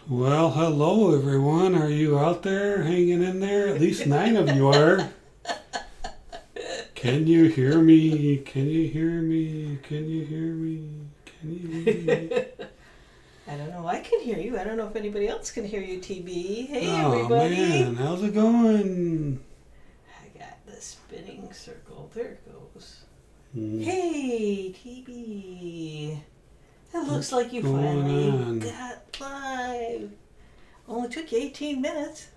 Well, hello everyone. Are you out there hanging in there? At least 9 of you are. Can you hear me? Can you hear me? Can you hear me? Can you hear me? I don't know. I can hear you. I don't know if anybody else can hear you, TB. Hey, Oh everybody. man, how's it going? I got the spinning circle. There it goes. Hmm. Hey, TB. It looks like you going finally on? got live. Only took you 18 minutes.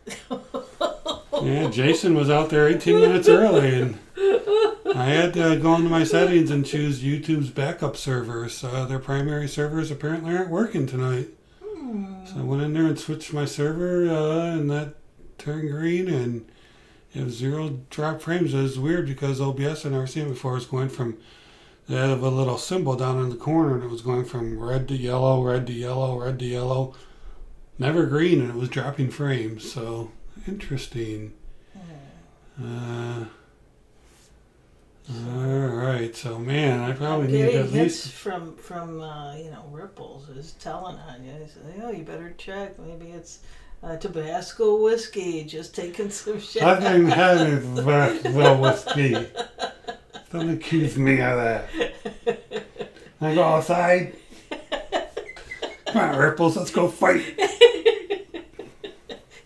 Yeah, Jason was out there 18 minutes early, and I had to go into my settings and choose YouTube's backup servers. Their primary servers apparently aren't working tonight. So I went in there and switched my server, and that turned green, and it was 0 drop frames. It was weird because OBS, I've never seen it before, was going from, they had a little symbol down in the corner, and it was going from red to yellow, red to yellow, red to yellow, never green, and it was dropping frames. So interesting. All right, so man, I probably need Getting at hits least. from Ripples is telling on you. They say, oh, you better check. Maybe it's Tabasco whiskey. Just taking some shit. I didn't have it well whiskey. Don't accuse me of that. I go outside. Come on, Ripples, let's go fight.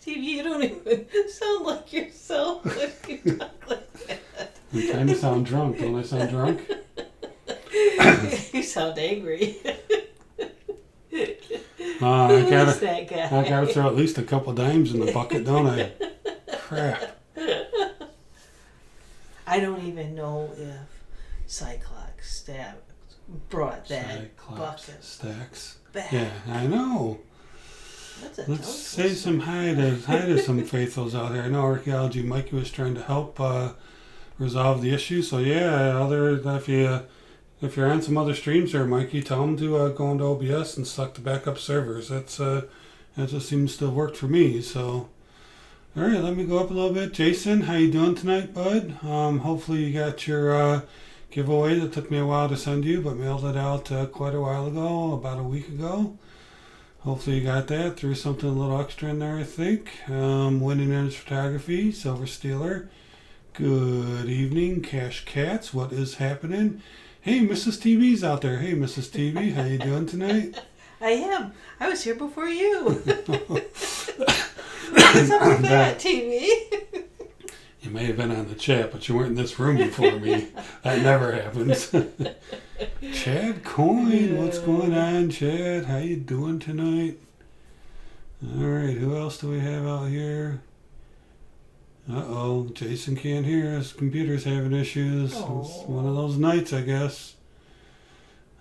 See, you don't even sound like yourself when you talk like that. I kind of sound drunk. Don't I sound drunk? You sound angry. I Who's that guy? gotta throw at least a couple dimes in the bucket, don't I? Crap. I don't even know if Cyclops Stab brought that Cyclops bucket stacks. back. Yeah, I know. That's a Let's tongue say twister. some hi to some faithfuls out there. I know Archaeology Mikey was trying to help resolve the issue. So yeah, if you're on some other streams there, Mikey, tell them to go into OBS and select the backup servers. That just seems to have worked for me. So all right, let me go up a little bit. Jason, how you doing tonight, bud? Hopefully you got your giveaway that took me a while to send you, but mailed it out quite a while ago, about a week ago. Hopefully you got that. Threw something a little extra in there, I think. Winning Edge Photography, Silver Stealer. Good evening, Cash Cats. What is happening? Hey, Mrs. TV's out there. Hey, Mrs. TV, how you doing tonight? I am. I was here before you. What's up with that, TV? You may have been on the chat, but you weren't in this room before me. That never happens. Chad Coyne, what's going on, Chad? How you doing tonight? All right, who else do we have out here? Uh-oh, Jason can't hear us. Computer's having issues. It's one of those nights, I guess.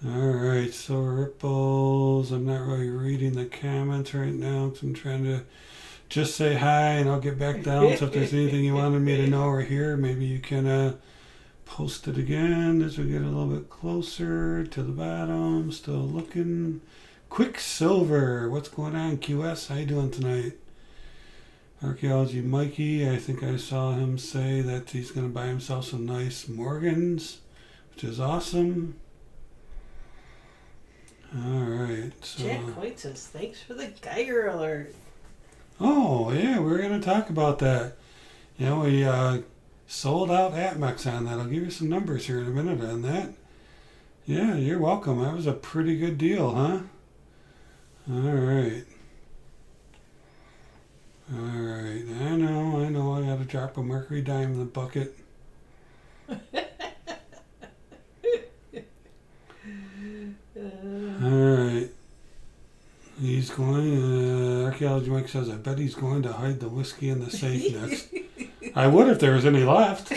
All right, so Ripples. I'm not really reading the comments right now because I'm trying to just say hi, and I'll get back down. So if there's anything you wanted me to know or hear, maybe you can post it again as we get a little bit closer to the bottom. Still looking. Quicksilver, what's going on, QS? How you doing tonight? Archaeology Mikey, I think I saw him say that he's going to buy himself some nice Morgans, which is awesome. All right. So, Chad Coit says, thanks for the Geiger alert. oh, yeah, we're going to talk about that. You know, we sold out Atmex on that. I'll give you some numbers here in a minute on that. Yeah, you're welcome. That was a pretty good deal, huh? All right. All right. I know. I got to drop a mercury dime in the bucket. All right. He's going, Archaeology Mike says, I bet he's going to hide the whiskey in the safe next. I would if there was any left.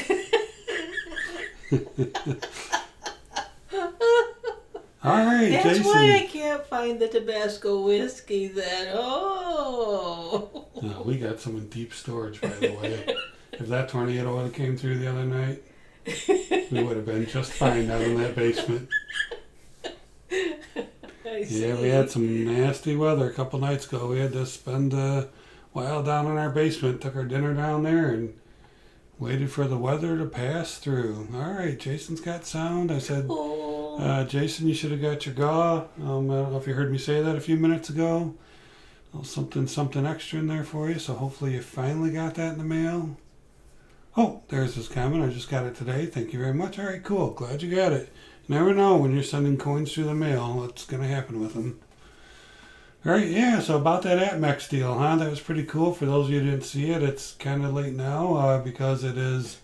All right, That's Jason. why I can't find the Tabasco whiskey then. Oh. No, we got some in deep storage, by the way. If that tornado would have came through the other night, we would have been just fine down in that basement. Yeah, we had some nasty weather a couple nights ago. We had to spend a while down in our basement. Took our dinner down there and waited for the weather to pass through. All right, Jason's got sound. I said, Jason, you should have got your GAW. I don't know if you heard me say that a few minutes ago. something extra in there for you. So hopefully you finally got that in the mail. Oh, there's his comment. I just got it today. Thank you very much. All right, cool. Glad you got it. You never know when you're sending coins through the mail what's going to happen with them. All right, yeah, so about that Atmex deal, huh? That was pretty cool. For those of you who didn't see it, it's kind of late now because it is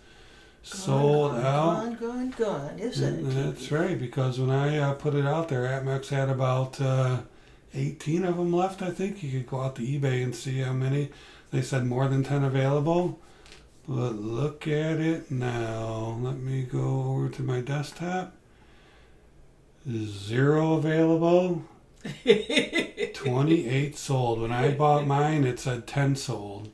sold out. Gone, isn't it? That's right, because when I put it out there, Atmex had about 18 of them left, I think. You could go out to eBay and see how many. They said more than 10 available. But look at it now. Let me go over to my desktop. 0 available. 28 sold. When I bought mine, it said 10 sold.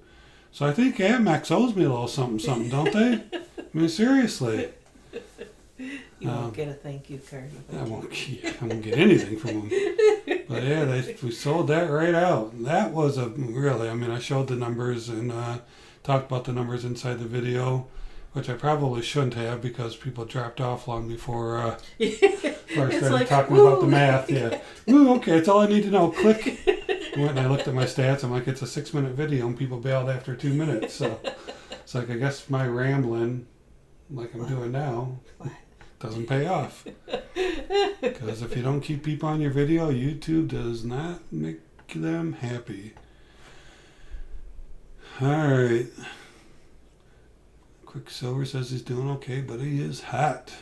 So I think Amex owes me a little something, don't they? I mean, seriously. You won't get a thank you card. I won't get anything from them. But yeah, we sold that right out. That was I showed the numbers and talked about the numbers inside the video, which I probably shouldn't have because people dropped off long before I started talking about the math. Yeah. Ooh, okay, that's all I need to know. Click. I went and I looked at my stats. I'm like, it's a 6-minute video and people bailed after 2 minutes. So it's like, I guess my rambling, like I'm doing now, doesn't pay off. Because if you don't keep people on your video, YouTube does not make them happy. Alright. Quicksilver says he's doing okay, but he is hot.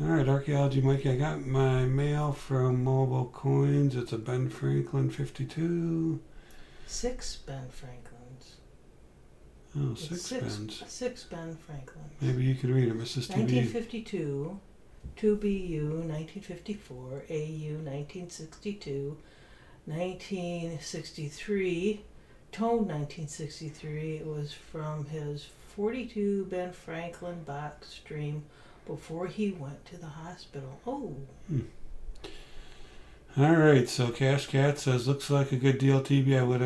Alright, Archaeology Mikey, I got my mail from Mobile Coins. It's a Ben Franklin 52. 6 Ben Franklins. Oh, 6 Bens. 6 Ben Franklins. Maybe you could read it, Mrs. TV. 1952, 2BU, 1954, AU, 1962, 1963, Tone 1963. It was from his 42 Ben Franklin box stream before he went to the hospital. Oh. All right, so Cash Cat says, looks like a good deal, TB. I would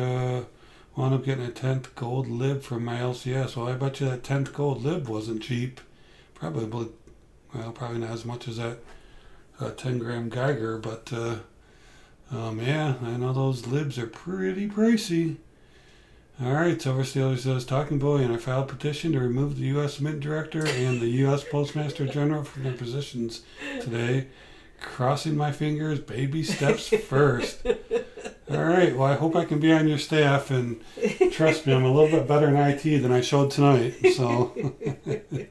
wound up getting a 10th gold lib from my LCS. Well, I bet you that 10th gold lib wasn't cheap. Probably not as much as that 10-gram Geiger, but yeah, I know those libs are pretty pricey. All right, Silver Steeler says, Talking Bullion, I filed a petition to remove the U.S. Mint Director and the U.S. Postmaster General from their positions today. Crossing my fingers, baby steps first. All right, well, I hope I can be on your staff, and trust me, I'm a little bit better in IT than I showed tonight, so. Hey,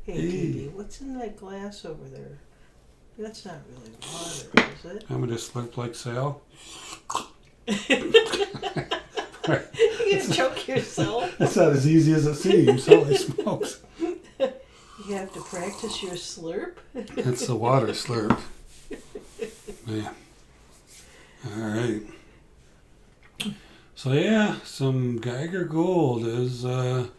TV, what's in that glass over there? That's not really water, is it? I'm going to slurp like Sal. You gonna choke yourself? That's not as easy as it seems. Holy smokes. You have to practice your slurp? That's the water slurp. Man. Alright. So yeah, some Geiger gold is in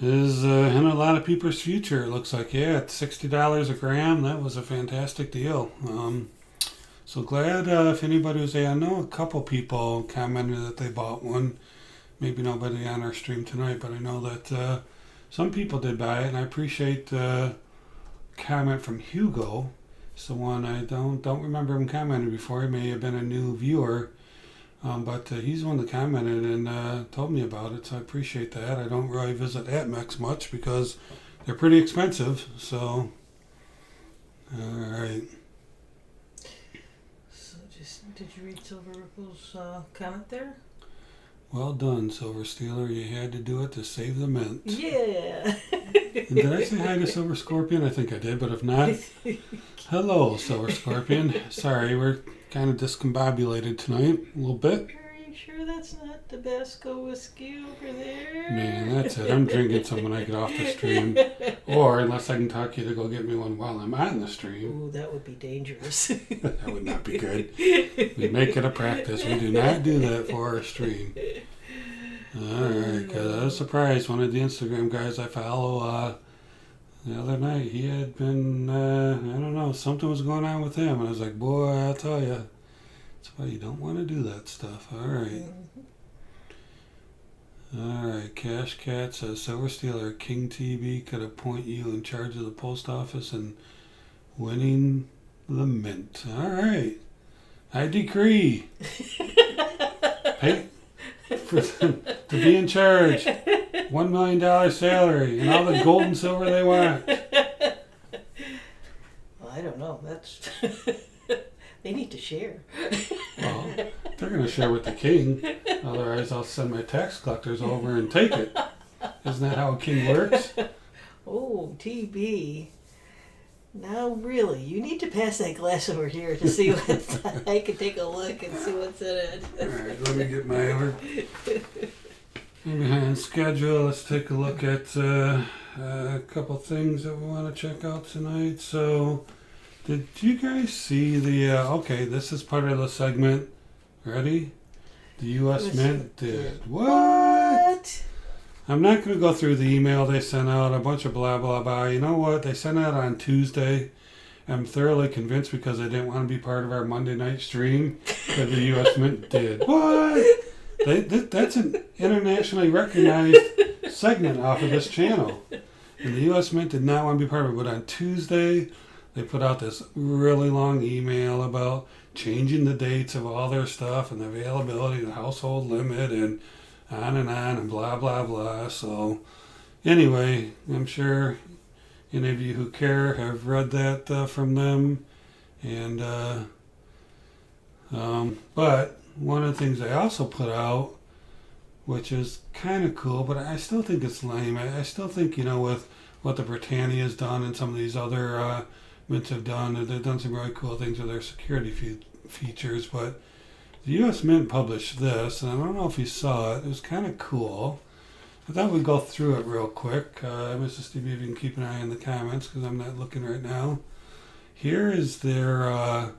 a lot of people's future, it looks like. Yeah, it's $60 a gram. That was a fantastic deal. So glad if anybody was there. I know a couple people commented that they bought one. Maybe nobody on our stream tonight, but I know that some people did buy it, and I appreciate the comment from Hugo. It's the one I don't remember him commenting before. He may have been a new viewer, but he's the one that commented and told me about it, so I appreciate that. I don't really visit Atmex much because they're pretty expensive, so alright. Did you read Silver Ripple's comment there? Well done, Silver Steeler. You had to do it to save the mint. Yeah. And did I say hi to Silver Scorpion? I think I did, but if not, hello, Silver Scorpion. Sorry, we're kind of discombobulated tonight a little bit. Are you sure that's not Tabasco whiskey over there? Man, that's it. I'm drinking some when I get off the stream. Or unless I can talk you to go get me one while I'm on the stream. Ooh, that would be dangerous. That would not be good. We make it a practice. We do not do that for our stream. Alright, because I was surprised. One of the Instagram guys I follow the other night, he had been, I don't know, something was going on with him. And I was like, boy, I'll tell you. That's why you don't want to do that stuff. Alright. Alright, Cash Cat says, Silver Steeler, King TB could appoint you in charge of the post office and winning the mint. Alright. I decree pay to be in charge. $1 million salary and all the gold and silver they want. Well, I don't know. That's they need to share. Well, they're going to share with the king. Otherwise, I'll send my tax collectors over and take it. Isn't that how a king works? Oh, TB. Now, really, you need to pass that glass over here to see what's. I can take a look and see what's in it. All right, let me get my other. Behind schedule. Let's take a look at a couple things that we want to check out tonight. So, did you guys see the? Okay, this is part of the segment. Ready? The U.S. Mint did what? I'm not going to go through the email they sent out, a bunch of blah, blah, blah. You know what? They sent out on Tuesday. I'm thoroughly convinced because they didn't want to be part of our Monday night stream that the U.S. Mint did. What? That's an internationally recognized segment off of this channel. And the U.S. Mint did not want to be part of it. But on Tuesday, they put out this really long email about changing the dates of all their stuff and the availability and the household limit and on and blah, blah, blah. So anyway, I'm sure any of you who care have read that from them. And but one of the things they also put out, which is kind of cool, but I still think it's lame. I still think, with what the Britannia has done and some of these other mints have done, they've done some really cool things with their security features. But the U.S. Mint published this, and I don't know if you saw it. It was kind of cool. I thought we'd go through it real quick. Mrs. Stevie, if you can keep an eye on the comments, because I'm not looking right now. Here is their a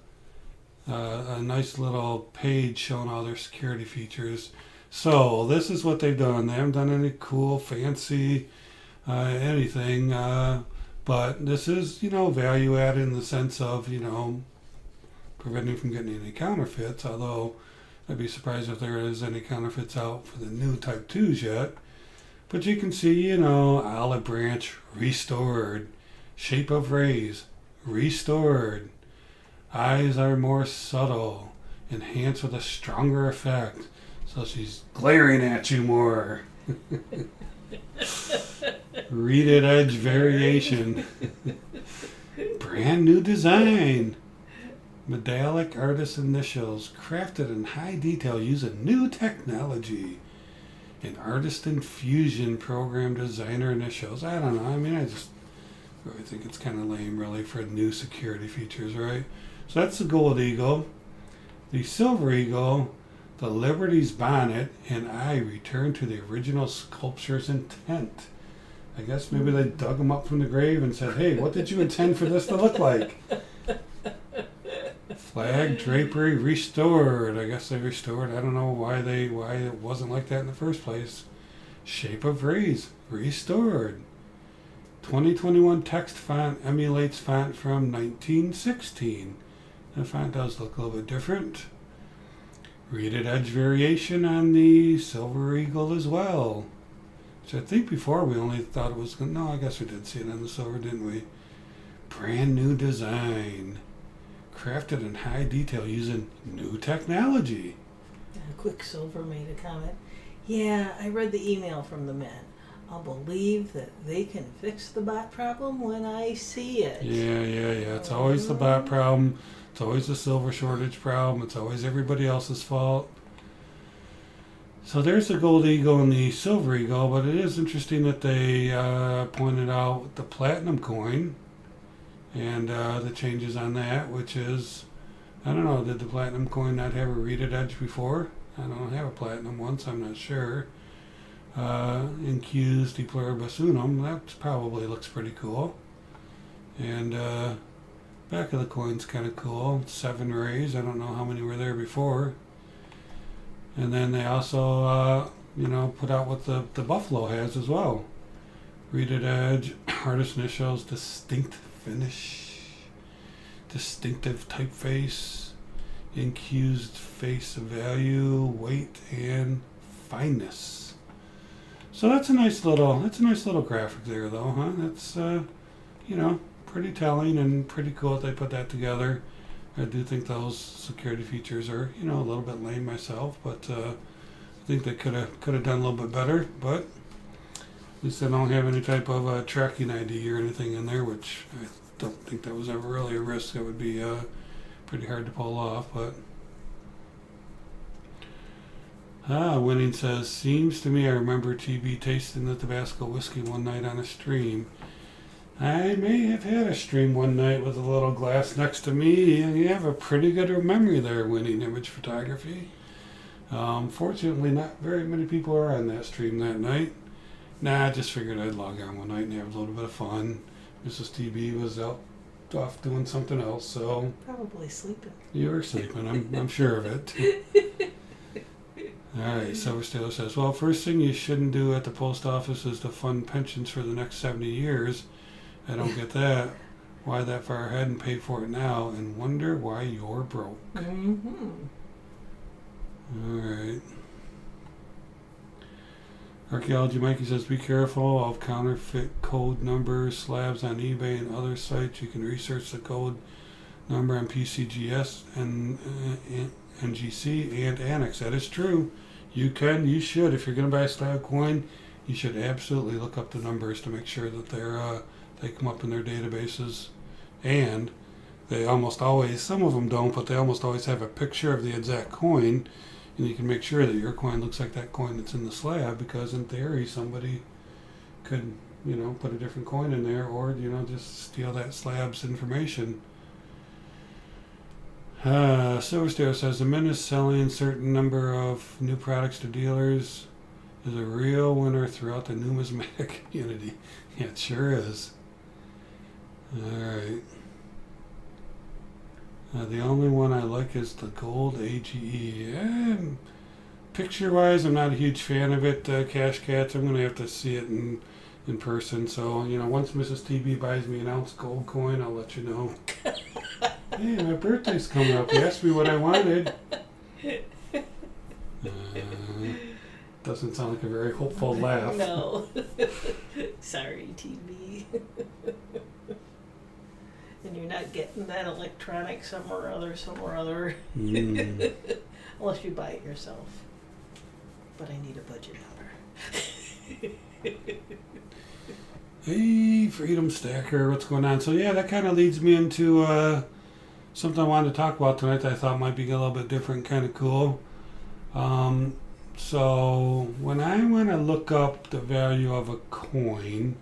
nice little page showing all their security features. So this is what they've done. They haven't done any cool, fancy anything, but this is, value added in the sense of, preventing from getting any counterfeits, although I'd be surprised if there is any counterfeits out for the new Type 2s yet. But you can see, olive branch, restored. Shape of rays, restored. Eyes are more subtle, enhanced with a stronger effect. So she's glaring at you more. Reeded edge variation. Brand new design. Medallic artist initials crafted in high detail using new technology. An artist infusion program designer initials. I don't know. I just really think it's kind of lame, really, for new security features, right? So that's the Gold Eagle. The Silver Eagle, the Liberty's bonnet, and I return to the original sculpture's intent. I guess maybe they dug them up from the grave and said, hey, what did you intend for this to look like? Flag drapery restored. I guess they restored. I don't know why it wasn't like that in the first place. Shape of rays restored. 2021 text font emulates font from 1916. The font does look a little bit different. Reeded edge variation on the Silver Eagle as well. Which I think before we only thought it was... No, I guess we did see it on the silver, didn't we? Brand new design. Crafted in high detail using new technology. Quicksilver made a comment. Yeah, I read the email from the men. I'll believe that they can fix the bot problem when I see it. Yeah. It's always the bot problem. It's always the silver shortage problem. It's always everybody else's fault. So there's the Gold Eagle and the Silver Eagle, but it is interesting that they pointed out the Platinum coin and the changes on that, which is, I don't know, did the Platinum coin not have a reeded edge before? I don't have a Platinum one, so I'm not sure. Incused de pluribus unum, that probably looks pretty cool. And back of the coin's kind of cool. 7 rays, I don't know how many were there before. And then they also, put out what the Buffalo has as well. Reeded edge, artist initials, distinct finish, distinctive typeface, incused face value, weight, and fineness. So that's a nice little graphic there, though, huh? That's pretty telling and pretty cool that they put that together. I do think those security features are, a little bit lame myself, but I think they could have done a little bit better. But at least they don't have any type of tracking ID or anything in there, which I don't think that was ever really a risk. That would be pretty hard to pull off. But Winning says, seems to me I remember TB tasting the Tabasco whiskey one night on a stream. I may have had a stream one night with a little glass next to me, and you have a pretty good memory there, Winning Image Photography. Fortunately, not very many people are on that stream that night. I just figured I'd log on one night and have a little bit of fun. Mrs. TB was off doing something else, so... Probably sleeping. You were sleeping, I'm sure of it. Alright, Silver Steeler says, well, first thing you shouldn't do at the post office is to fund pensions for the next 70 years. I don't get that. Why that far ahead and pay for it now and wonder why you're broke. Mm-hmm. Alright. Archaeology Mikey says, be careful of counterfeit code numbers, slabs on eBay and other sites. You can research the code number on PCGS and NGC and Annex. That is true. You should. If you're going to buy a slab coin, you should absolutely look up the numbers to make sure that they come up in their databases. And they almost always, some of them don't, but they almost always have a picture of the exact coin. And you can make sure that your coin looks like that coin that's in the slab, because in theory somebody could, put a different coin in there, or, just steal that slab's information. Silverstare says, the Mint is selling a certain number of new products to dealers is a real winner throughout the numismatic community. Yeah, it sure is. Alright. The only one I like is the gold AGE. Picture-wise, I'm not a huge fan of it, Cash Cats. I'm going to have to see it in person. So, once Mrs. TB buys me an ounce gold coin, I'll let you know. Hey, my birthday's coming up. You asked me what I wanted. Doesn't sound like a very hopeful laugh. No. Sorry, TB. And you're not getting that electronic somewhere or other. Unless you buy it yourself. But I need a budget number. Hey, Freedom Stacker, what's going on? So yeah, that kind of leads me into something I wanted to talk about tonight that I thought might be a little bit different, kind of cool. So when I want to look up the value of a coin,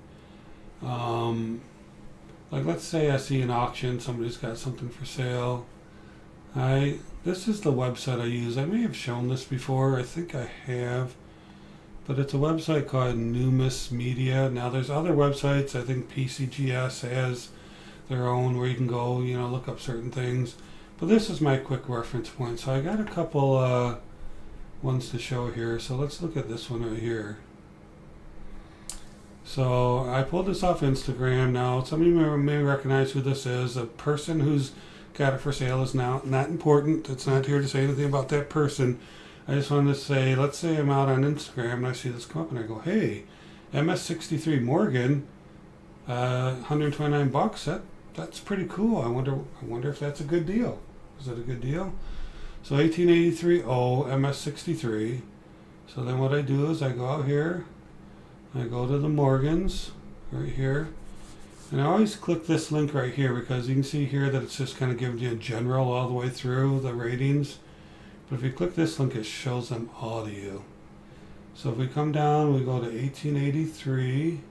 like let's say I see an auction, somebody's got something for sale. This is the website I use. I may have shown this before. I think I have. But it's a website called Numis Media. Now there's other websites. I think PCGS has their own where you can go, look up certain things. But this is my quick reference point. So I got a couple ones to show here. So let's look at this one right here. So I pulled this off Instagram. Now some of you may recognize who this is. A person who's got it for sale is now not important. It's not here to say anything about that person. I just wanted to say, let's say I'm out on Instagram and I see this come up and I go, hey, MS63 Morgan, $129. That's pretty cool. I wonder if that's a good deal. Is it a good deal? So 1883 MS63. So then what I do is I go out here, I go to the Morgans right here, and I always click this link right here because you can see here that it's just kind of giving you a general all the way through the ratings. But if you click this link, it shows them all to you. So if we come down, we go to 1883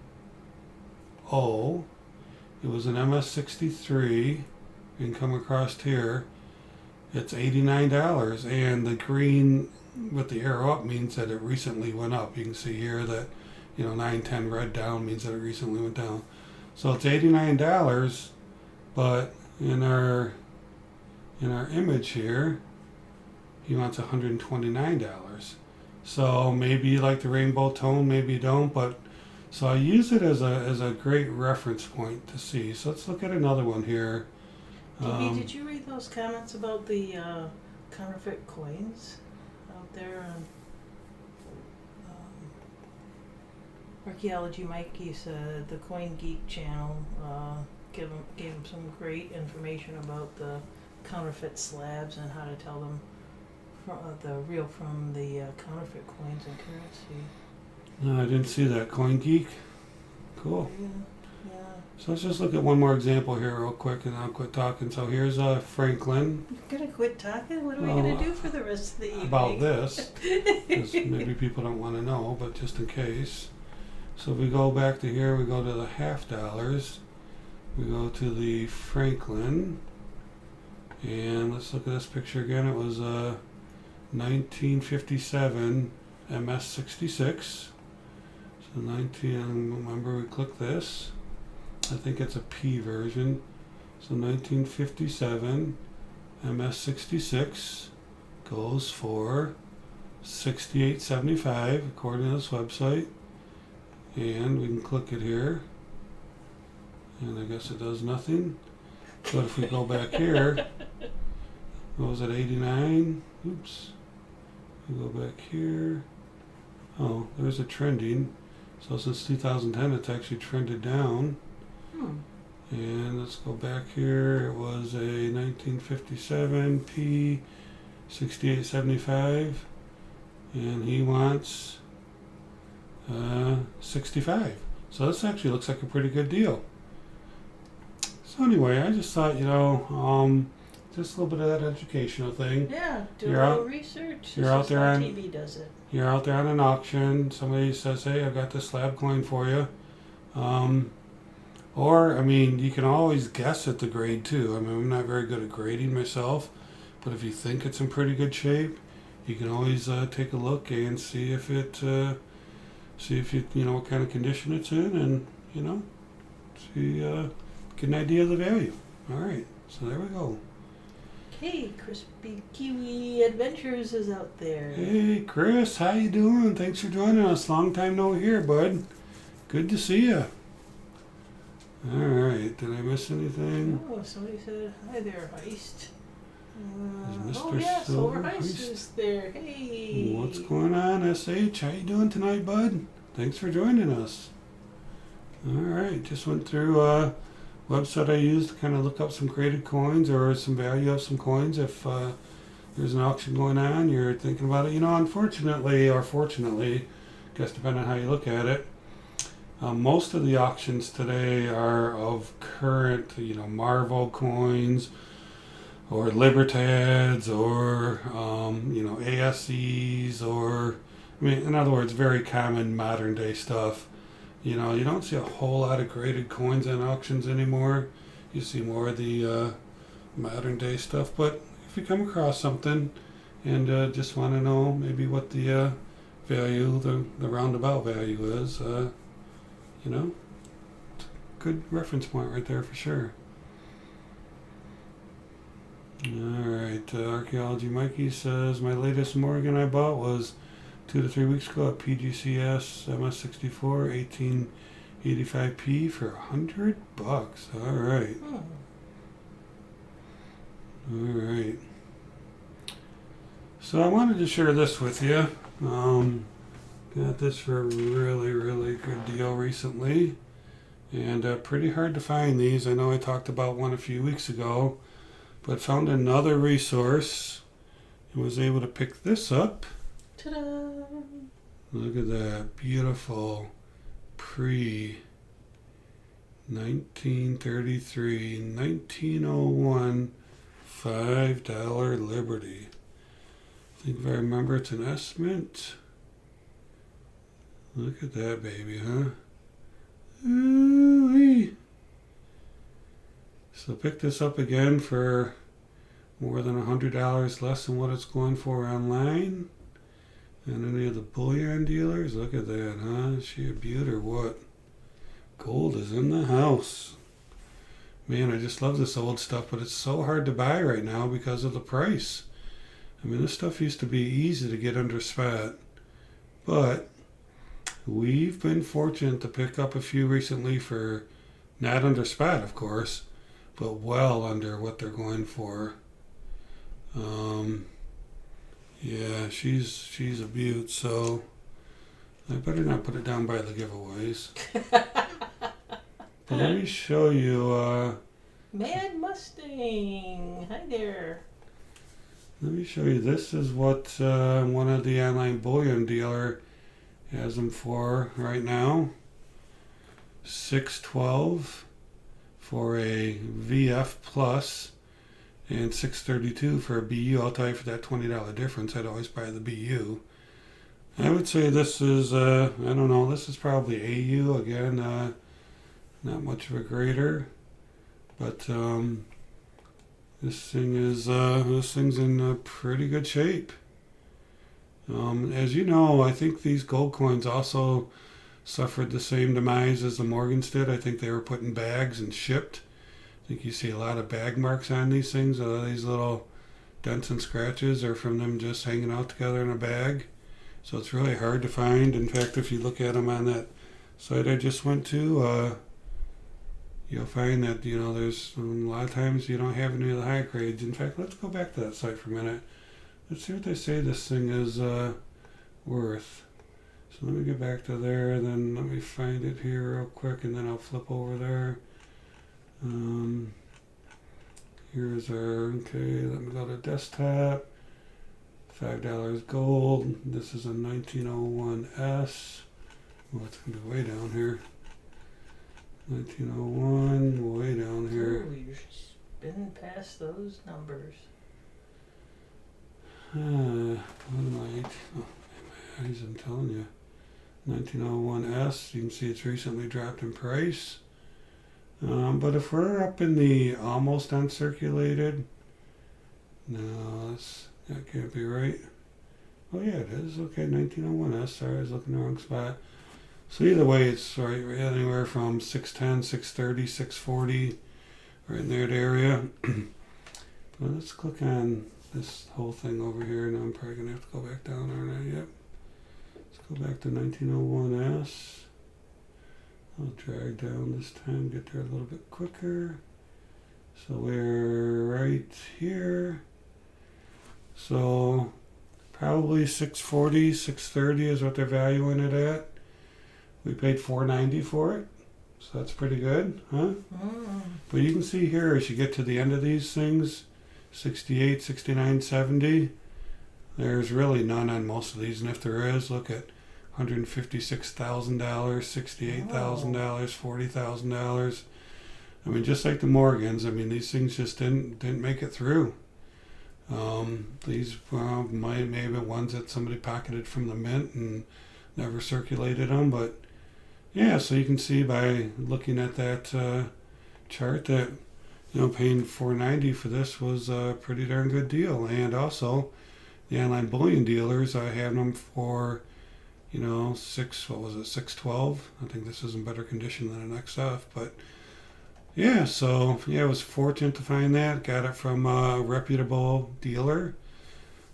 it was an MS63. You can come across here. It's $89, and the green with the arrow up means that it recently went up. You can see here that 910 red down means that it recently went down. So it's $89, but in our image here, he wants $129. So maybe you like the rainbow tone, maybe you don't, but so I use it as a great reference point to see. So let's look at another one here. Did you read those comments about the counterfeit coins out there on Archaeology Mikey said the Coin Geek channel gave him some great information about the counterfeit slabs and how to tell them the real from the counterfeit coins and currency. No, I didn't see that. Coin Geek. Cool. Yeah, yeah. So let's just look at one more example here real quick and I'll quit talking. So here's Franklin. You're gonna quit talking? What are we gonna do for the rest of the evening? About this. 'Cause maybe people don't want to know, but just in case. So if we go back to here, we go to the $50. We go to the Franklin. And let's look at this picture again. It was 1957 MS66. So 19, remember we click this. I think it's a P version. So 1957 MS66 goes for $68.75 according to this website. And we can click it here. And I guess it does nothing. But if we go back here, what was it, 89? Oops. We go back here. Oh, there's a trending. So since 2010, it's actually trended down. And let's go back here. It was a 1957 P 68.75, and he wants 65. So this actually looks like a pretty good deal. So anyway, I just thought, just a little bit of that educational thing. Yeah, do You're a little out- research. you're This out is there how on- TV does it. You're out there on an auction. Somebody says, "Hey, I got this slab coin for you." Or, I mean, you can always guess at the grade too. I mean, I'm not very good at grading myself, but if you think it's in pretty good shape, you can always take a look and see if it, what kind of condition it's in, and see, get an idea of the value. All right, so there we go. Hey, Crispy Kiwi Adventures is out there. Hey, Chris, how you doing? Thanks for joining us. Long time no here, bud. Good to see you. All right, did I miss anything? Oh, somebody said, hi there, Heist. Is Oh Mr. yeah, Silver Silver Heist Heist? is there. Hey. What's going on, SH? How you doing tonight, bud? Thanks for joining us. All right, just went through a website I used to kind of look up some graded coins or some value of some coins. If there's an auction going on, you're thinking about it. Unfortunately or fortunately, I guess depending on how you look at it, most of the auctions today are of current, Marvel coins or Libertads or, ASEs or, in other words, very common modern day stuff. You don't see a whole lot of graded coins on auctions anymore. You see more of the modern day stuff. But if you come across something and just want to know maybe what the value, the roundabout value is, good reference point right there for sure. Alright, Archaeology Mikey says, my latest Morgan I bought was 2 to 3 weeks ago at PGCS MS64 1885p for $100. Alright. Alright. So I wanted to share this with you. Got this for a really, really good deal recently. And pretty hard to find these. I know I talked about one a few weeks ago, but found another resource and was able to pick this up. Ta-da! Look at that. Beautiful pre 1933, 1901 $5 Liberty. I think if I remember, it's an estimate. Look at that baby, huh? Ooh-wee. So pick this up again for more than $100 less than what it's going for online. And any of the bullion dealers, look at that, huh? Is she a beaut or what? Gold is in the house. Man, I just love this old stuff, but it's so hard to buy right now because of the price. This stuff used to be easy to get under spot, but we've been fortunate to pick up a few recently for not under spot, of course, but well under what they're going for. Yeah, she's a beaut, so I better not put it down by the giveaways. But let me show you. Mad Mustang. Hi there. Let me show you. This is what one of the online bullion dealer has them for right now. 612 for a VF plus and 632 for a BU. I'll tell you, for that $20 difference, I'd always buy the BU. I would say this is, I don't know, this is probably AU. Again, not much of a grader, but this thing's in pretty good shape. As you know, I think these gold coins also suffered the same demise as the Morgans did. I think they were put in bags and shipped. I think you see a lot of bag marks on these things. These little dents and scratches are from them just hanging out together in a bag. So it's really hard to find. In fact, if you look at them on that site I just went to, you'll find that, there's a lot of times you don't have any of the high grades. In fact, let's go back to that site for a minute. Let's see what they say this thing is worth. So let me get back to there, and then let me find it here real quick, and then I'll flip over there. Here's our, okay, let me go to desktop. $5 gold. This is a 1901S. Well, it's going to be way down here. 1901, way down here. Oh, you're spinning past those numbers. What am I? Oh, my eyes, I'm telling you. 1901S. You can see it's recently dropped in price. But if we're up in the almost uncirculated, no, that can't be right. Oh yeah, it is. Okay, 1901S. Sorry, I was looking in the wrong spot. So either way, it's right anywhere from 610, 630, 640, right in that area. But let's click on this whole thing over here. Now I'm probably going to have to go back down, aren't I? Yep. Let's go back to 1901S. I'll drag down this time, get there a little bit quicker. So we're right here. So probably 640, 630 is what they're valuing it at. We paid $490 for it, so that's pretty good, huh? But you can see here, as you get to the end of these things, 68, 69, 70, there's really none on most of these. And if there is, look at $156,000, $68,000, $40,000. I mean, just like the Morgans, I mean, these things just didn't make it through. These maybe ones that somebody pocketed from the mint and never circulated them, but yeah, so you can see by looking at that chart that paying $490 for this was a pretty darn good deal. And also, the online bullion dealers, I had them for $612. I think this is in better condition than an XF, but yeah, so yeah, I was fortunate to find that. Got it from a reputable dealer,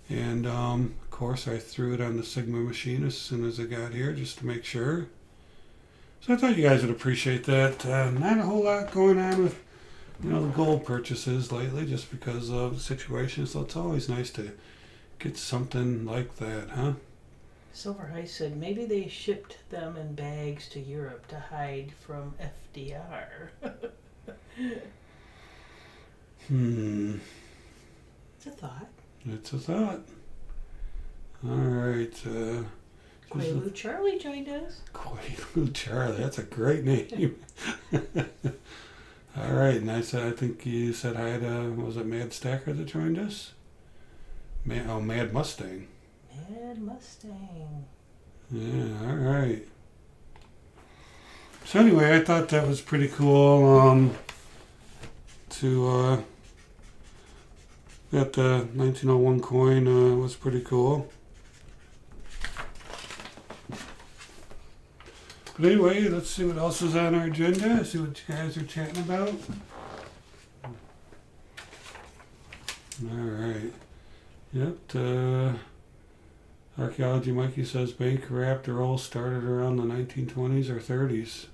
and of course I threw it on the Sigma machine as soon as it got here just to make sure. So I thought you guys would appreciate that. Not a whole lot going on with the gold purchases lately, just because of the situation. So it's always nice to get something like that, huh? Silver High said maybe they shipped them in bags to Europe to hide from FDR. It's a thought. It's a thought. All right. Quaalude Charlie joined us. Quaalude Charlie, that's a great name. All right, and I think you said hi to, was it Mad Stacker that joined us? Mad Mustang. Mad Mustang. Yeah, all right. So anyway, I thought that was pretty cool that the 1901 coin was pretty cool. But anyway, let's see what else is on our agenda. See what you guys are chatting about. All right. Yep. Archaeology Mikey says bank wrapped roll started around the 1920s or 30s.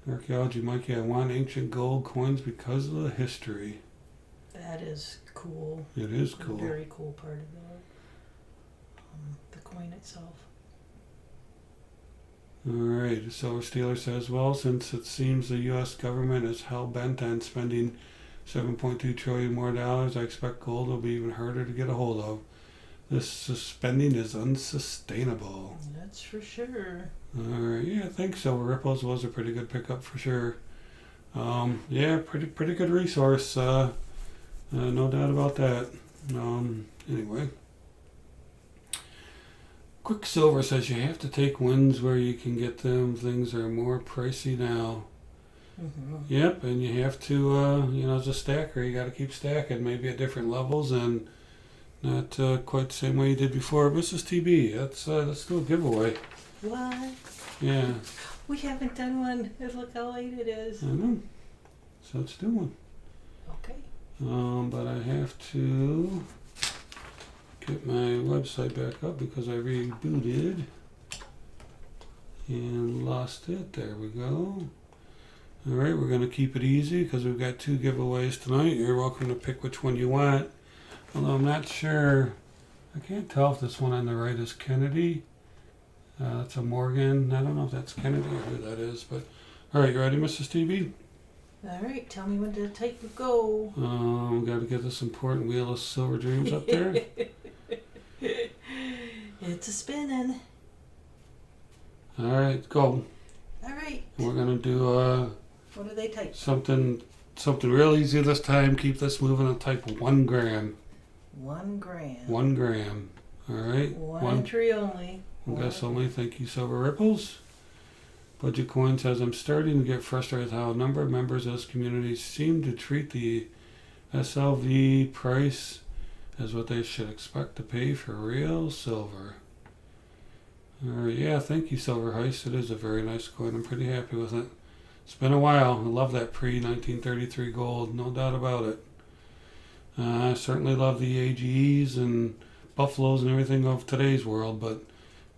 Archaeology Mikey, I want ancient gold coins because of the history. That is cool. It is cool. A very cool part of the coin itself. All right, the Silver Stealer says, well, since it seems the U.S. government is hell-bent on spending $7.2 trillion more dollars, I expect gold will be even harder to get a hold of. This spending is unsustainable. That's for sure. All right, yeah, I think Silver Ripples was a pretty good pickup for sure. Yeah, pretty good resource. No doubt about that. Anyway. Quicksilver says you have to take wins where you can get them. Things are more pricey now. Mm-hmm. Yep, and you have to, as a stacker, you got to keep stacking, maybe at different levels and not quite the same way you did before. Mrs. TB, let's do a giveaway. What? Yeah. We haven't done one. Look how late it is. I know. So let's do one. Okay. But I have to get my website back up because I rebooted and lost it. There we go. All right, we're going to keep it easy because we've got 2 giveaways tonight. You're welcome to pick which one you want. Although I'm not sure. I can't tell if this one on the right is Kennedy. That's a Morgan. I don't know if that's Kennedy or who that is. But all right, you ready, Mrs. TB? All right, tell me when to take the go. Got to get this important Wheel of Silver Dreams up there. It's a spinning. All right, go. All right. We're gonna do What do they type? something real easy this time. Keep this moving and type 1 gram. 1 gram. 1 gram. All right. One entry only. One guess only. Thank you, Silver Ripples. Budget Coin says, I'm starting to get frustrated with how a number of members of this community seem to treat the SLV price as what they should expect to pay for real silver. Yeah, thank you, Silver Heist. It is a very nice coin. I'm pretty happy with it. It's been a while. I love that pre-1933 gold, no doubt about it. I certainly love the AGEs and Buffaloes and everything of today's world, but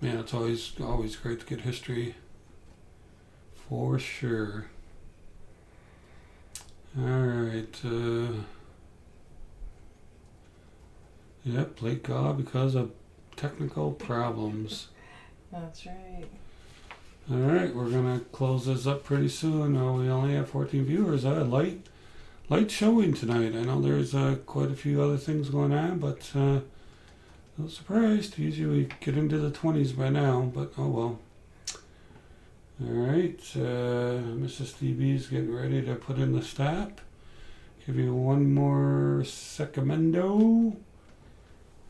man, it's always great to get history for sure. All right. Yep, late call because of technical problems. That's right. All right, we're gonna close this up pretty soon. We only have 14 viewers. Light showing tonight. I know there's quite a few other things going on, but no surprised. Usually we get into the 20s by now, but oh well. All right, Mrs. DB's getting ready to put in the stop. Give you one more secomendo,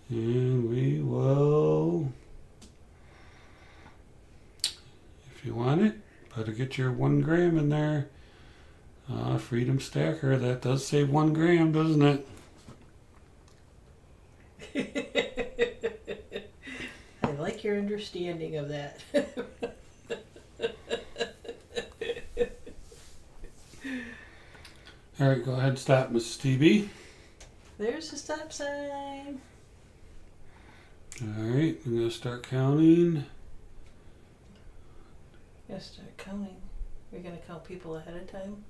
and we will. If you want it, better get your 1 gram in there. Freedom Stacker, that does save 1 gram, doesn't it? I like your understanding of that. All right, go ahead and stop, Mrs. TB. There's the stop sign. All right, I'm going to start counting. Yes, start counting. You're going to count people ahead of time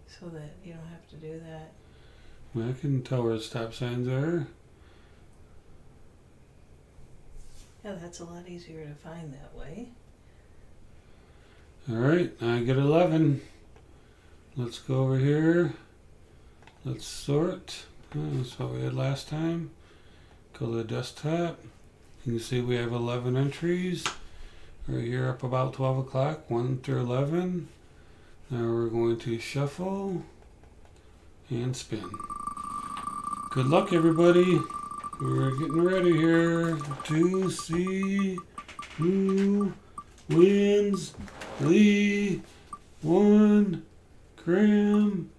so that you don't have to do that. Well, I can tell where the stop signs are. Yeah, that's a lot easier to find that way. All right, I get 11. Let's go over here. Let's sort. That's what we had last time. Go to the desktop. You can see we have 11 entries. Right here up about 12 o'clock, 1 through 11. Now we're going to shuffle and spin. Good luck, everybody. We're getting ready here to see who wins the 1 gram.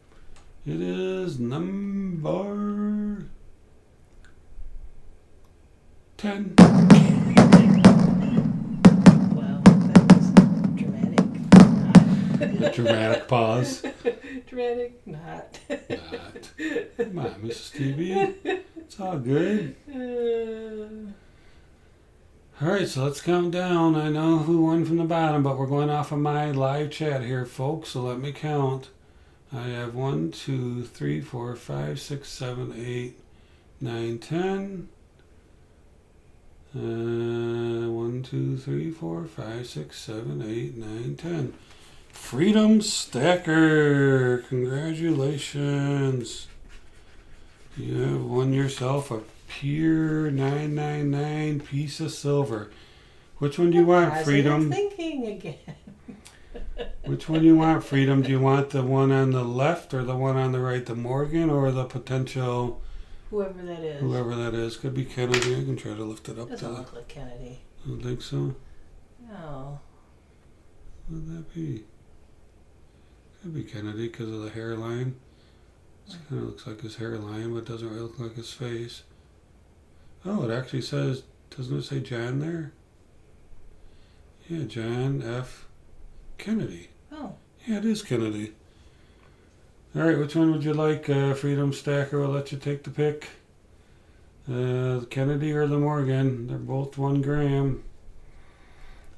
It is number 10. Wow, that was dramatic. A dramatic pause. Dramatic, not. Not. Come on, Mrs. TV. It's all good. All right, so let's count down. I know who won from the bottom, but we're going off of my live chat here, folks, so let me count. I have 1, 2, 3, 4, 5, 6, 7, 8, 9, 10. 1, 2, 3, 4, 5, 6, 7, 8, 9, 10. Freedom Stacker! Congratulations! You have won yourself a pure 999 piece of silver. Which one do you want, Freedom? Thinking again. Which one do you want, Freedom? Do you want the one on the left or the one on the right, the Morgan or the potential? Whoever that is. Whoever that is. Could be Kennedy. I can try to lift it up. Doesn't look like Kennedy. I don't think so. No. What would that be? Could be Kennedy because of the hairline. It kind of looks like his hairline, but doesn't really look like his face. Oh, it actually says, doesn't it say John there? Yeah, John F. Kennedy. Oh. Yeah, it is Kennedy. All right, which one would you like, Freedom Stacker? We'll let you take the pick. Kennedy or the Morgan. They're both 1 gram.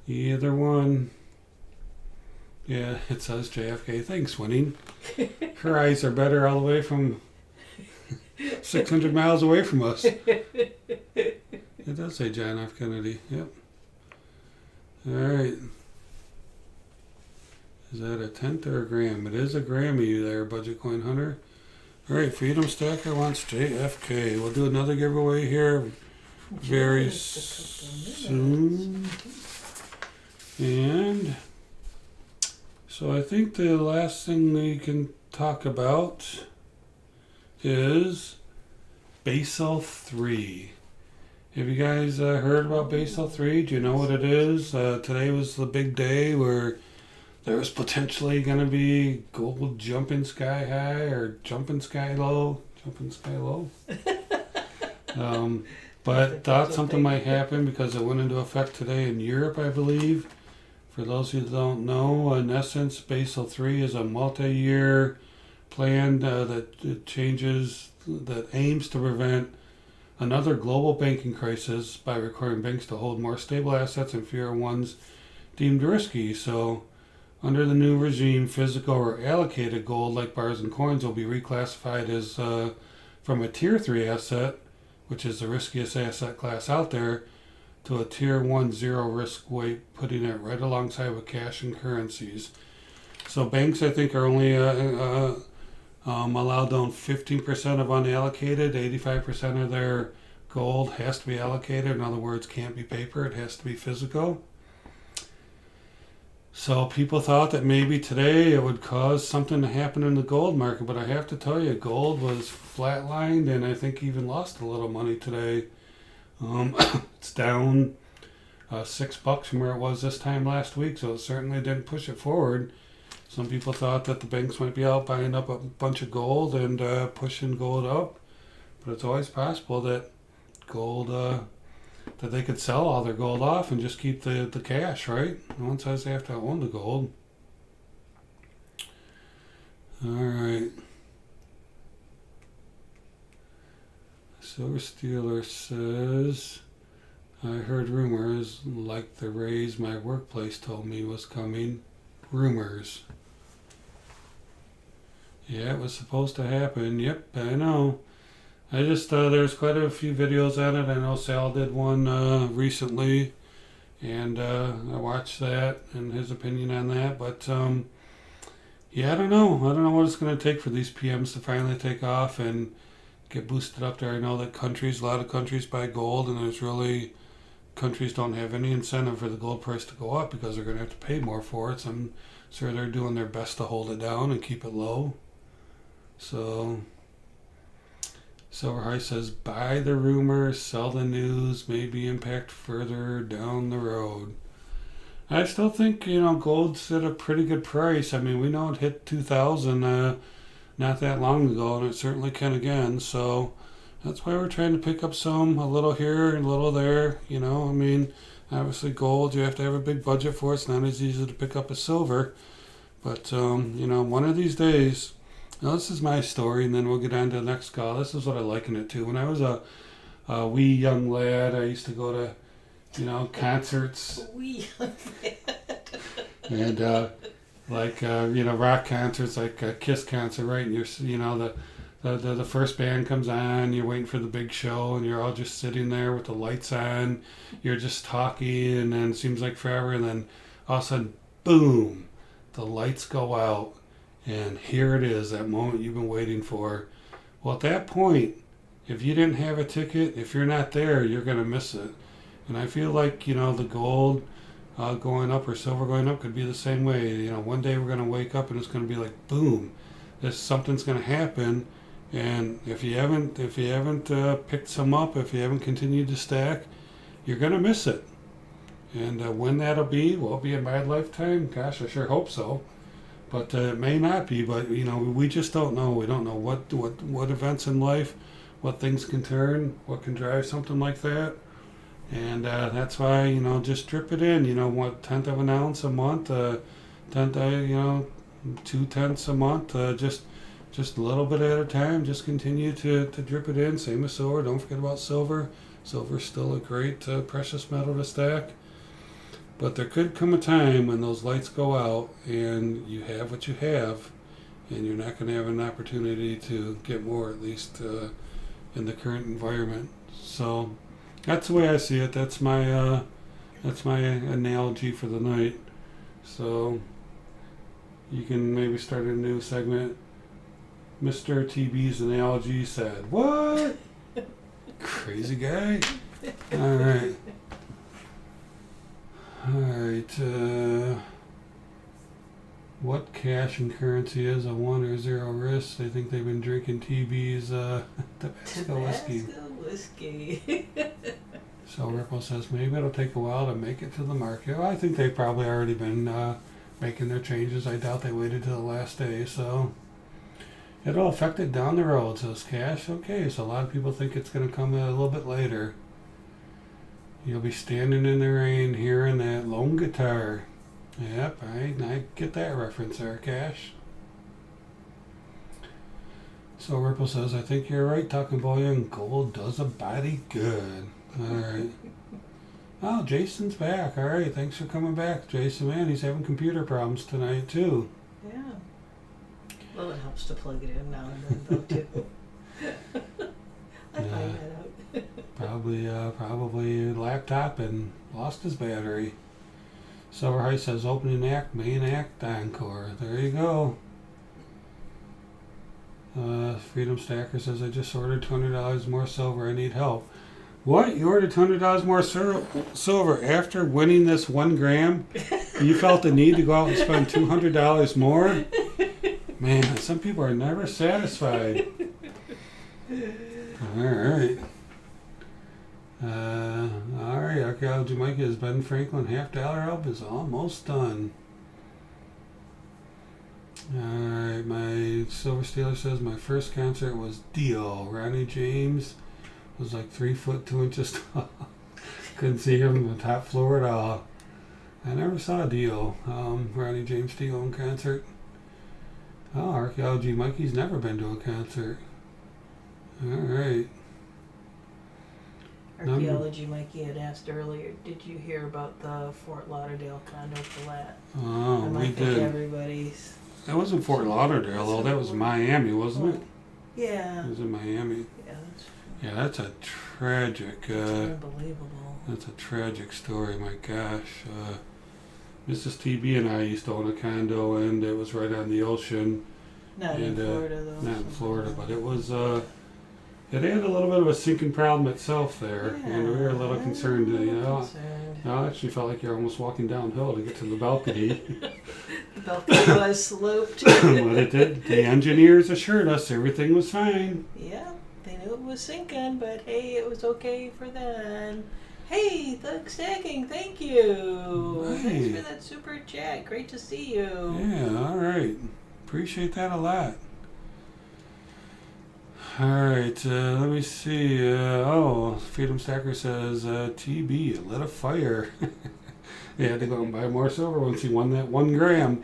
Either one. Yeah, it says JFK. Thanks, Winning. Her eyes are better all the way from 600 miles away from us. It does say John F. Kennedy. Yep. All right. Is that a tenth or a gram? It is a Grammy there, Budget Coin Hunter. All right, Freedom Stacker wants JFK. We'll do another giveaway here very soon. And so I think the last thing we can talk about is Basel 3. Have you guys heard about Basel 3? Do you know what it is? Today was the big day where there was potentially going to be gold jumping sky high or jumping sky low. But thought something might happen because it went into effect today in Europe, I believe. For those who don't know, in essence, Basel 3 is a multi-year plan that aims to prevent another global banking crisis by requiring banks to hold more stable assets and fewer ones deemed risky. So, under the new regime, physical or allocated gold, like bars and coins, will be reclassified as from a Tier 3 asset, which is the riskiest asset class out there, to a Tier 1 zero risk weight, putting it right alongside with cash and currencies. So banks, I think, are only allowed to own 15% of unallocated. 85% of their gold has to be allocated. In other words, can't be paper. It has to be physical. So people thought that maybe today it would cause something to happen in the gold market, but I have to tell you, gold was flatlined and I think even lost a little money today. It's down $6 from where it was this time last week, so it certainly didn't push it forward. Some people thought that the banks might be out buying up a bunch of gold and pushing gold up, but it's always possible that gold that they could sell all their gold off and just keep the cash, right? No one says they have to own the gold. All right. Silver Stealer says, I heard rumors like the raise my workplace told me was coming. Rumors. Yeah, it was supposed to happen. Yep, I know. I just, there's quite a few videos on it. I know Sal did one recently, and I watched that and his opinion on that. But, yeah, I don't know. I don't know what it's going to take for these PMs to finally take off and get boosted up there. I know that a lot of countries buy gold, and countries don't have any incentive for the gold price to go up because they're going to have to pay more for it. So I'm sure they're doing their best to hold it down and keep it low. So Silver High says, buy the rumor, sell the news, maybe impact further down the road. I still think, gold's at a pretty good price. I mean, we know it hit 2,000 not that long ago, and it certainly can again. So that's why we're trying to pick up a little here and a little there. I mean, obviously gold, you have to have a big budget for it. It's not as easy to pick up as silver. But, one of these days, now this is my story, and then we'll get on to the next call. This is what I liken it to. When I was a wee young lad, I used to go to, concerts. Wee young lad. And, rock concerts, like a Kiss concert, right? And the the first band comes on, you're waiting for the big show, and you're all just sitting there with the lights on. You're just talking, and then it seems like forever, and then all of a sudden, boom, the lights go out, and here it is, that moment you've been waiting for. Well, at that point, if you didn't have a ticket, if you're not there, you're going to miss it. And I feel like, the gold going up or silver going up could be the same way. One day we're going to wake up and it's going to be like, boom, something's going to happen. And if you haven't picked some up, if you haven't continued to stack, you're going to miss it. And when that'll be, will it be in my lifetime? Gosh, I sure hope so. But it may not be. But we just don't know. We don't know what events in life, what things can turn, what can drive something like that. And that's why just drip it in. 1/10 of an ounce a month, 2/10 a month, just a little bit at a time. Just continue to drip it in. Same as silver. Don't forget about silver. Silver's still a great precious metal to stack. But there could come a time when those lights go out and you have what you have, and you're not going to have an opportunity to get more, at least in the current environment. So that's the way I see it. That's my analogy for the night. So you can maybe start a new segment. Mr. TB's analogy said, "What? Crazy guy." All right. What cash and currency is a 1 or 0 risk? They think they've been drinking TB's Tabasco whiskey. So Ripple says maybe it'll take a while to make it to the market. Well, I think they've probably already been making their changes. I doubt they waited till the last day. So it'll affect it down the road. Says cash. Okay, so a lot of people think it's going to come a little bit later. You'll be standing in the rain hearing that lone guitar. Yep, I get that reference there, Cash. So Ripple says, I think you're right, Talking Bullion. Gold does a body good. All right. Oh, Jason's back. All right, thanks for coming back, Jason. Man, he's having computer problems tonight, too. Yeah. Well, it helps to plug it in now and then, though, too. I find that out. Probably laptop and lost his battery. Silver High says opening act, main act, encore. There you go. Freedom Stacker says I just ordered $200 more silver. I need help. What? You ordered $200 more silver after winning this 1 gram? You felt the need to go out and spend $200 more? Man, some people are never satisfied. All right. Alright, Archaeology Mike is Ben Franklin $50 help is almost done. Alright, my Silver Stealer says my first concert was Dio. Ronnie James was like 3 foot 2 inches tall. Couldn't see him on the top floor at all. I never saw Dio. Ronnie James Dio in concert. Oh, Archaeology Mikey's never been to a concert. Alright. Archaeology Mikey had asked earlier, did you hear about the Fort Lauderdale condo collapse? Oh, and we I think did. everybody's... That wasn't Fort Lauderdale, though. That was Miami, wasn't it? Yeah. It was in Miami. Yeah, that's a tragic... it's unbelievable. That's a tragic story, my gosh. Mrs. TB and I used to own a condo, and it was right on the ocean. Not in Florida, though. Not in Florida, but it was... It had a little bit of a sinking problem itself there, and we were a little concerned. I actually felt like you're almost walking downhill to get to the balcony. The balcony was sloped. But it did. The engineers assured us everything was fine. Yeah, they knew it was sinking, but hey, it was okay for then. Hey, Thug Stacking, thank you. Right. Thanks for that super chat. Great to see you. Yeah, all right. Appreciate that a lot. Alright, let me see. Freedom Stacker says, TB, it lit a fire. He had to go and buy more silver once he won that 1 gram.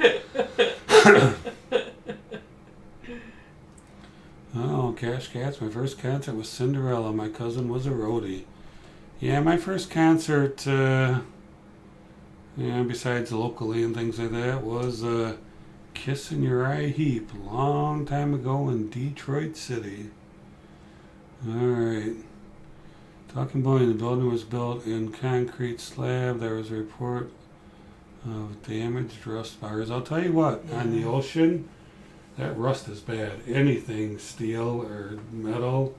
Oh, Cash Cats, my first concert was Cinderella. My cousin was a roadie. Yeah, my first concert, besides locally and things like that, was Kiss in Your Eye Heap, long time ago in Detroit City. Alright. Talking Bullion, the building was built in concrete slab. There was a report of damaged rust bars. I'll tell you what, on the ocean, that rust is bad. Anything steel or metal,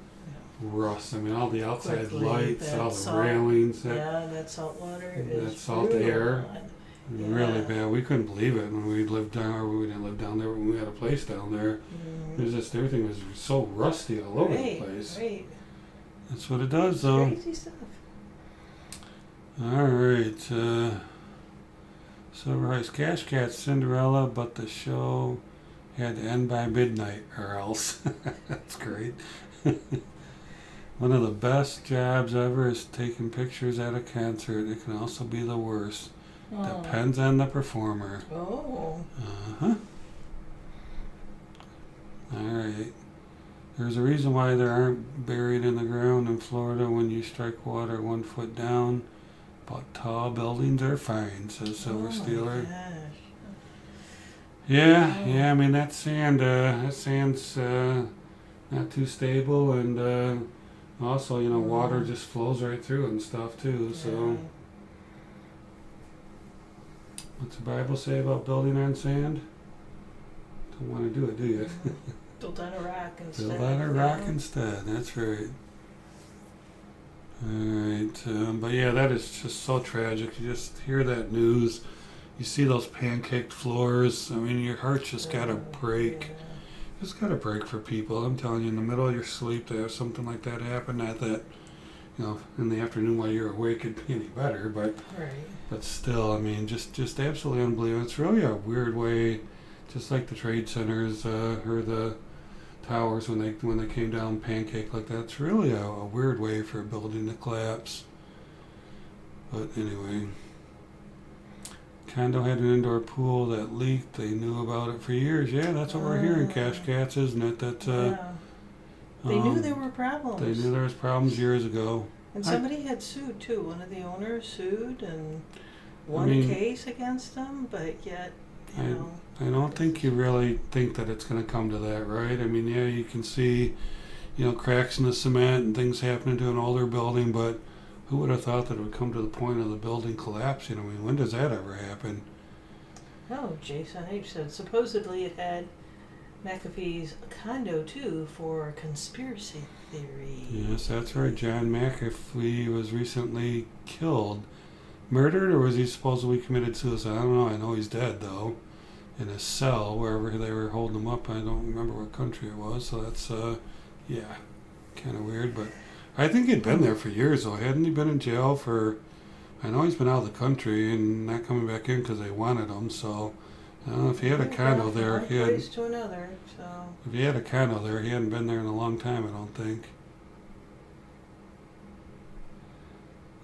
rust. I mean, all the outside lights, all the railings. That salt water is that salt air. Really bad. We couldn't believe it when we lived down, or we didn't live down there, when we had a place down there. It was just, everything was so rusty all over the place. Right. That's what it does, though. Crazy stuff. Alright, Silver Ice Cash Cat Cinderella, but the show had to end by midnight or else. That's great. One of the best jobs ever is taking pictures at a concert. It can also be the worst. Depends on the performer. Oh. Alright. There's a reason why there aren't buried in the ground in Florida when you strike water 1 foot down. But tall buildings are fine, says Silver Stealer. Yeah, I mean that sand's not too stable, and also, water just flows right through it and stuff too, so. What's the Bible say about building on sand? Don't want to do it, do you? Built on a rock instead. Built on a rock instead, that's right. Alright, but yeah, that is just so tragic. You just hear that news, you see those pancaked floors. I mean, your heart's just gotta break. Just gotta break for people. I'm telling you, in the middle of your sleep to have something like that happen, not that, in the afternoon while you're awake it'd be any better, but still, I mean, just absolutely unbelievable. It's really a weird way, just like the trade centers or the towers when they came down pancake like that. It's really a weird way for a building to collapse. But anyway, condo had an indoor pool that leaked. They knew about it for years. Yeah, that's what we're hearing, Cash Cats, isn't it? That they knew there were problems. They knew there was problems years ago. And somebody had sued too. One of the owners sued and won a case against them, but yet, I don't think you really think that it's going to come to that, right? I mean, yeah, you can see, cracks in the cement and things happening to an older building, but who would have thought that it would come to the point of the building collapsing? I mean, when does that ever happen? Oh, Jason H. said supposedly it had McAfee's condo too for conspiracy theory. Yes, that's right. John McAfee was recently killed. Murdered, or was he supposedly committed suicide? I don't know. I know he's dead, though. In his cell, wherever they were holding him up. I don't remember what country it was, so that's, kind of weird. But I think he'd been there for years, though. Hadn't he been in jail for... I know he's been out of the country and not coming back in because they wanted him, so... I don't know if he had a condo there. One place to another, so... If he had a condo there, he hadn't been there in a long time, I don't think.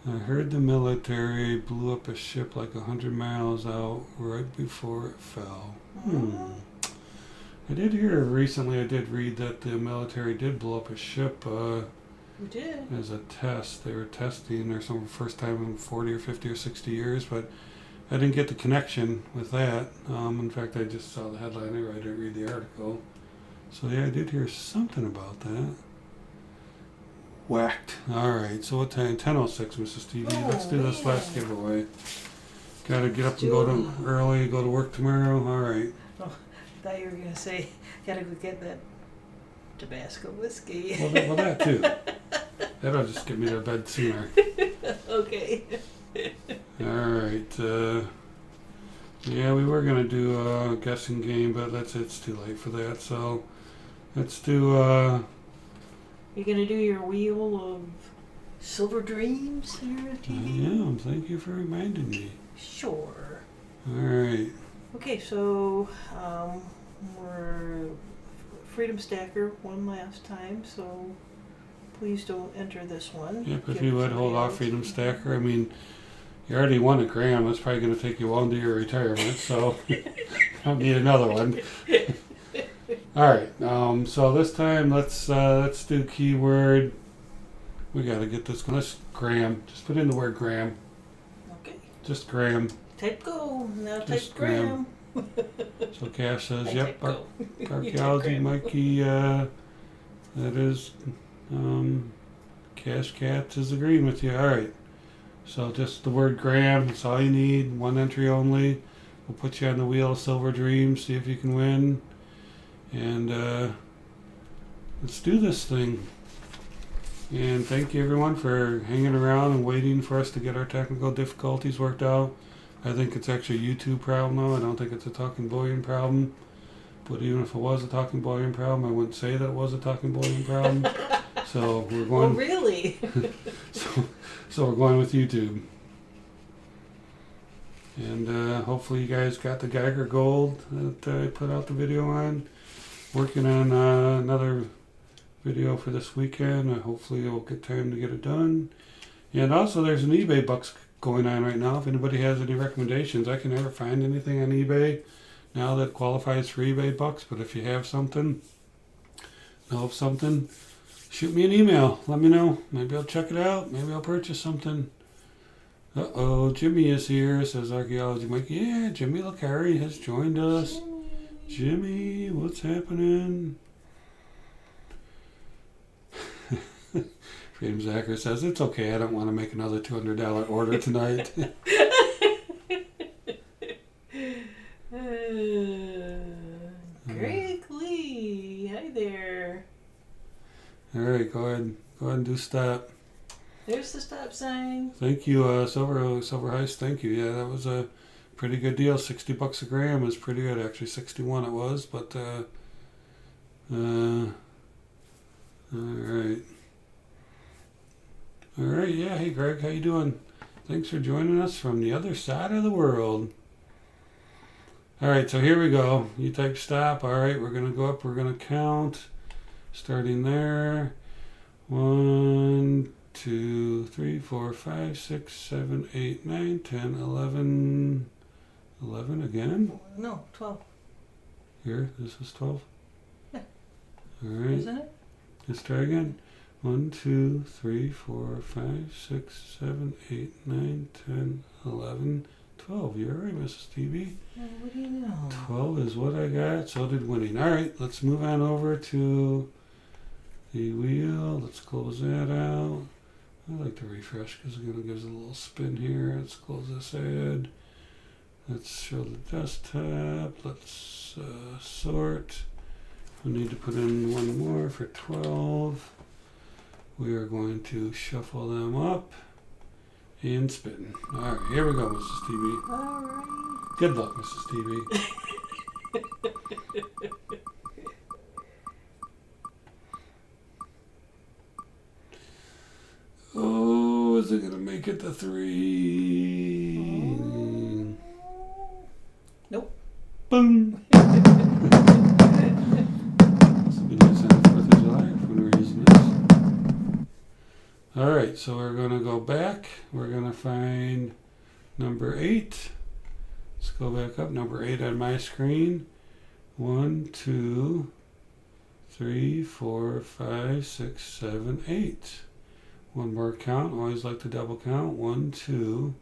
I heard the military blew up a ship like 100 miles out right before it fell. I did hear recently, I did read that the military did blow up a ship as a test. They were testing or some first time in 40 or 50 or 60 years, but I didn't get the connection with that. In fact, I just saw the headline. I didn't read the article. So yeah, I did hear something about that. Whacked. Alright, so what time? 10:06, Mrs. Stevie. Let's do this last giveaway. Gotta get up and go to early, go to work tomorrow. Alright. Oh, I thought you were going to say, gotta go get that Tabasco whiskey. Well, that too. That'll just get me to bed sooner. Okay. Alright. Yeah, we were going to do a guessing game, but it's too late for that. So, let's do... You're going to do your wheel of silver dreams here at TV? I am. Thank you for reminding me. Sure. Alright. Okay, so we're Freedom Stacker one last time, so please don't enter this one. Yep, if you would hold off Freedom Stacker. I mean, you already won a gram. It's probably going to take you well into your retirement, so don't need another one. Alright, so this time let's do keyword. We gotta get this going. Let's gram. Just put in the word gram. Okay. Just gram. Type go. Now Just type gram. So Cash says, I yep, did go. archaeology, Graham. Mikey, that is, Cash Cats is agreeing with you. All right. So just the word Graham, that's all you need. One entry only. We'll put you on the wheel of Silver Dreams, see if you can win. And let's do this thing. And thank you everyone for hanging around and waiting for us to get our technical difficulties worked out. I think it's actually a YouTube problem though. I don't think it's a Talking Bullion problem. But even if it was a Talking Bullion problem, I wouldn't say that it was a Talking Bullion problem. So we're Oh, going. really? So we're going with YouTube. And hopefully you guys got the Geiger Gold that I put out the video on. Working on another video for this weekend. Hopefully I'll get time to get it done. And also there's an eBay bucks going on right now. If anybody has any recommendations, I can never find anything on eBay now that qualifies for eBay bucks. But if you have something, know of something, shoot me an email. Let me know. Maybe I'll check it out. Maybe I'll purchase something. Uh-oh, Jimmy is here, says Archaeology Mike. Yeah, Jimmy Licari has joined us. Jimmy, what's happening? Freedom Zacher says, it's okay, I don't want to make another $200 order tonight. Greg Lee, hi there. Alright, go ahead and do stop. There's the stop sign. Thank you, Silver Heist, thank you. Yeah, that was a pretty good deal. $60 a gram is pretty good, actually. 61 it was, but Alright, yeah, hey Greg, how you doing? Thanks for joining us from the other side of the world. Alright, so here we go. You type stop. Alright, we're going to go up. We're going to count. Starting there. 1, 2, 3, 4, 5, 6, 7, 8, 9, 10, 11. 11 again? No, 12. Here, this is 12? Yeah. Alright. Isn't it? Let's try again. 1, 2, 3, 4, 5, 6, 7, 8, 9, 10, 11, 12. You're right, Mrs. TV. What do you know? 12 is what I got. So did winning. All right, let's move on over to the wheel. Let's close that out. I like to refresh because it gives a little spin here. Let's close this ad. Let's show the desktop. Let's sort. We need to put in one more for 12. We are going to shuffle them up and spin. All right, here we go, Mrs. TV. All right. Good luck, Mrs. TV. Oh, is it going to make it to 3? Nope. Boom. Alright, so we're going to go back. We're going to find number 8. Let's go back up. Number 8 on my screen. 1, 2, 3, 4, 5, 6, 7, 8. One more count. Always like to double count. 1, 2,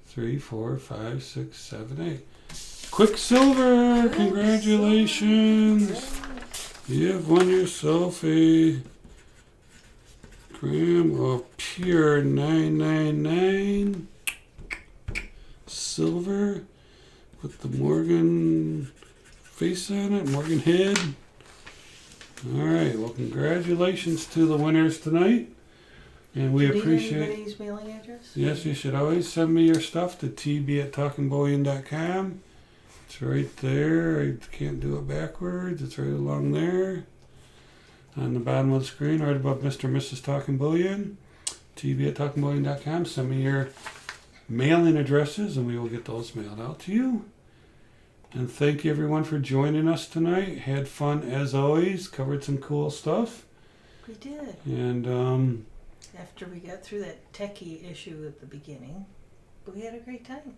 3, 4, 5, 6, 7, 8. Quicksilver! Congratulations! You've won yourself a gram of pure 999 silver with the Morgan face on it, Morgan head. Alright, well congratulations to the winners tonight. And we appreciate anybody's mailing address? Yes, you should always send me your stuff to tb@talkingbullion.com. It's right there. I can't do it backwards. It's right along there. On the bottom of the screen, right above Mr. and Mrs. Talking Bullion. tb@talkingbullion.com. Send me your mailing addresses and we will get those mailed out to you. And thank you everyone for joining us tonight. Had fun as always. Covered some cool stuff. We did. And after we got through that techie issue at the beginning, but we had a great time.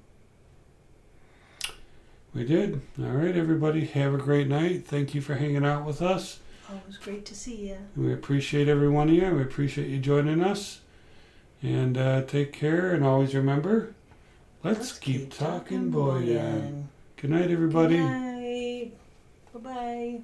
We did. All right, everybody. Have a great night. Thank you for hanging out with us. Always great to see you. We appreciate every one of you. We appreciate you joining us. And take care. And always remember, let's keep talking bullion. Good night, everybody. Good night. Bye-bye.